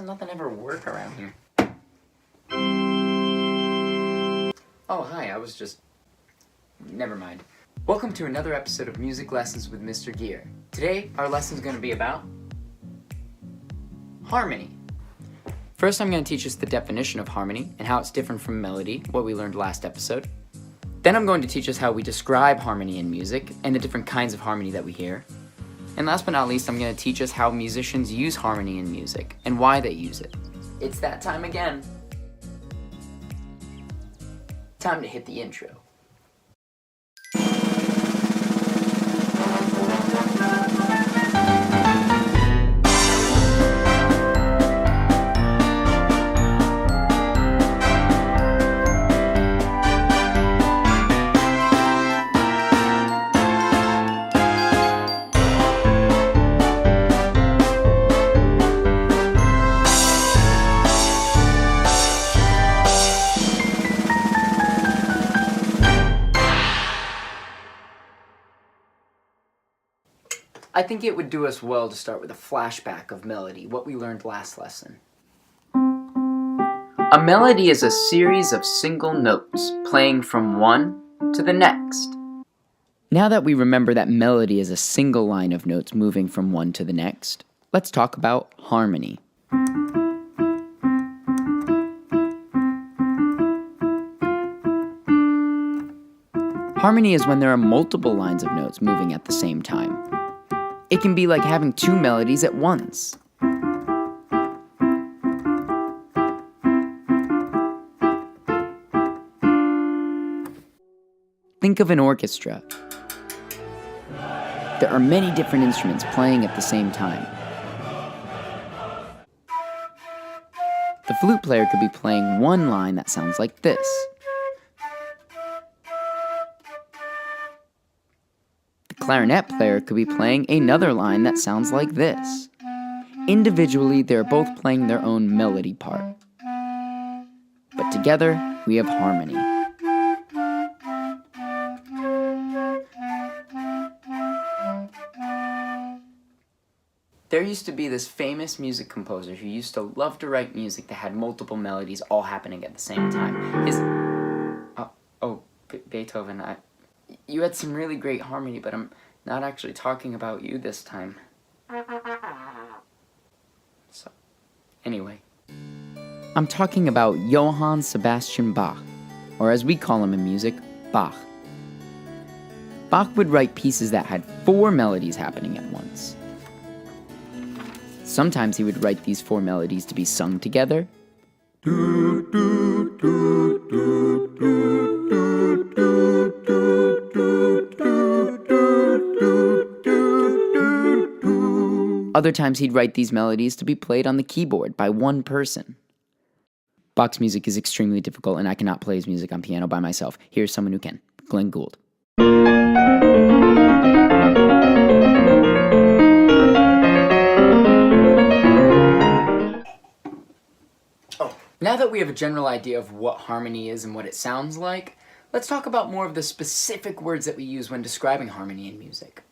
doesn't nothing ever work around here? Oh, hi, I was just... Never mind. Welcome to another episode of Music Lessons with Mr. Geer. Today, our lesson's going to be about harmony. First, I'm going to teach us the definition of harmony and how it's different from melody, what we learned last episode. Then I'm going to teach us how we describe harmony in music and the different kinds of harmony that we hear. And last but not least, I'm going to teach us how musicians use harmony in music and why they use it. It's that time again. Time to hit the intro. I think it would do us well to start with a flashback of melody, what we learned last lesson. A melody is a series of single notes playing from one to the next. Now that we remember that melody is a single line of notes moving from one to the next, let's talk about harmony. Harmony is when there are multiple lines of notes moving at the same time. It can be like having two melodies at once. Think of an orchestra. There are many different instruments playing at the same time. The flute player could be playing one line that sounds like this. The clarinet player could be playing another line that sounds like this. Individually, they're both playing their own melody part. But together, we have harmony. There used to be this famous music composer who used to love to write music that had multiple melodies all happening at the same time. Beethoven, you had some really great harmony, but I'm not actually talking about you this time. So, anyway. I'm talking about Johann Sebastian Bach, or as we call him in music, Bach. Bach would write pieces that had 4 melodies happening at once. Sometimes he would write these 4 melodies to be sung together. Other times he'd write these melodies to be played on the keyboard by one person. Bach's music is extremely difficult, and I cannot play his music on piano by myself. Here's someone who can, Glenn Gould. Now that we have a general idea of what harmony is and what it sounds like, let's talk about more of the specific words that we use when describing harmony in music.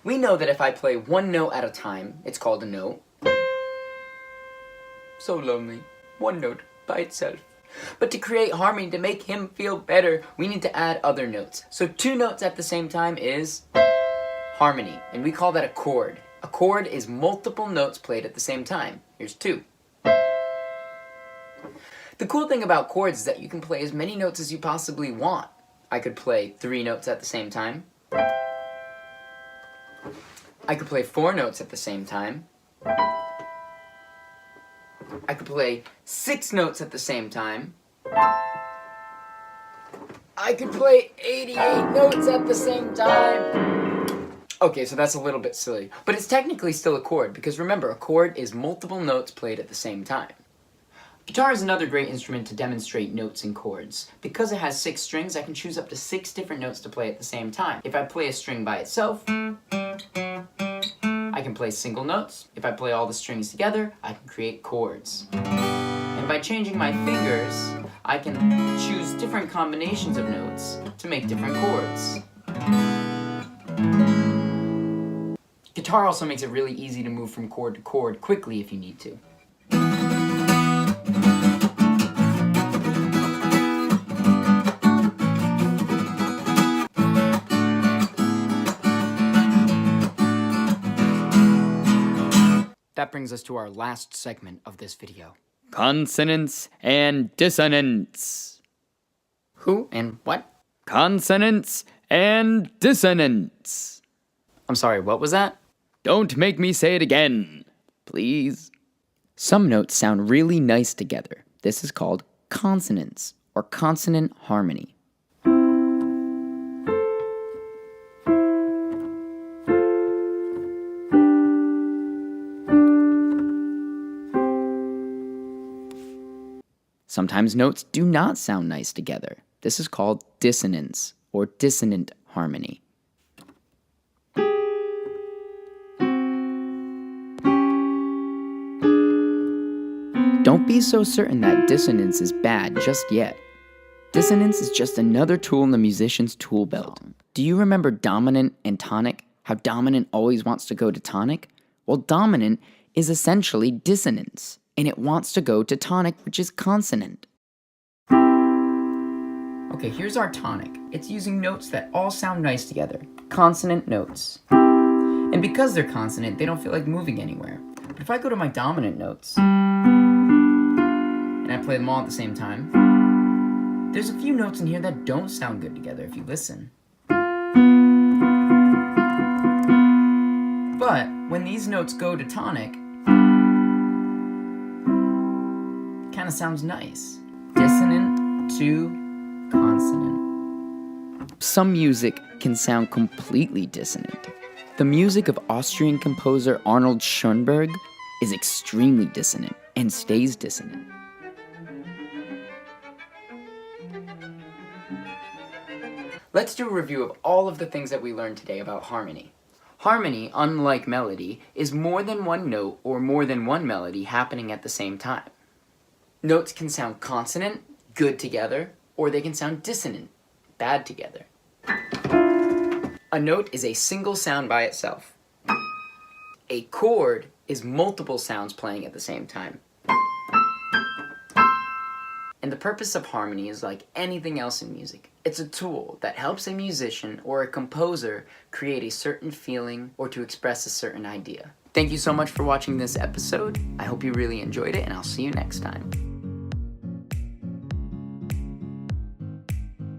We know that if I play one note at a time, it's called a note. So lonely. One note by itself. But to create harmony, to make him feel better, we need to add other notes. So 2 notes at the same time is harmony, and we call that a chord. A chord is multiple notes played at the same time. Here's 2. The cool thing about chords is that you can play as many notes as you possibly want. I could play 3 notes at the same time. I could play 4 notes at the same time. I could play 6 notes at the same time. I could play 88 notes at the same time. Okay, so that's a little bit silly, but it's technically still a chord, because remember, a chord is multiple notes played at the same time. Guitar is another great instrument to demonstrate notes and chords. Because it has 6 strings, I can choose up to 6 different notes to play at the same time. If I play a string by itself, I can play single notes. If I play all the strings together, I can create chords. And by changing my fingers, I can choose different combinations of notes to make different chords. Guitar also makes it really easy to move from chord to chord quickly if you need to. that brings us to our last segment of this video. Consonance and dissonance. Who and what? Consonance and dissonance. I'm sorry, what was that? Don't make me say it again, please. Some notes sound really nice together. This is called consonance or consonant harmony. Sometimes notes do not sound nice together. This is called dissonance or dissonant harmony. Don't be so certain that dissonance is bad just yet. Dissonance is just another tool in the musician's tool belt. Do you remember dominant and tonic? How dominant always wants to go to tonic? Well, dominant is essentially dissonance, and it wants to go to tonic, which is consonant. Okay, here's our tonic. It's using notes that all sound nice together. Consonant notes. And because they're consonant, they don't feel like moving anywhere. But if I go to my dominant notes, and I play them all at the same time, there's a few notes in here that don't sound good together if you listen. But when these notes go to tonic, it kind of sounds nice. Dissonant to consonant. Some music can sound completely dissonant. The music of Austrian composer Arnold Schoenberg is extremely dissonant and stays dissonant. Let's do a review of all of the things that we learned today about harmony. Harmony, unlike melody, is more than one note or more than one melody happening at the same time. Notes can sound consonant, good together, or they can sound dissonant, bad together. A note is a single sound by itself. A chord is multiple sounds playing at the same time. And the purpose of harmony is like anything else in music. It's a tool that helps a musician or a composer create a certain feeling or to express a certain idea. Thank you so much for watching this episode. I hope you really enjoyed it, and I'll see you next time.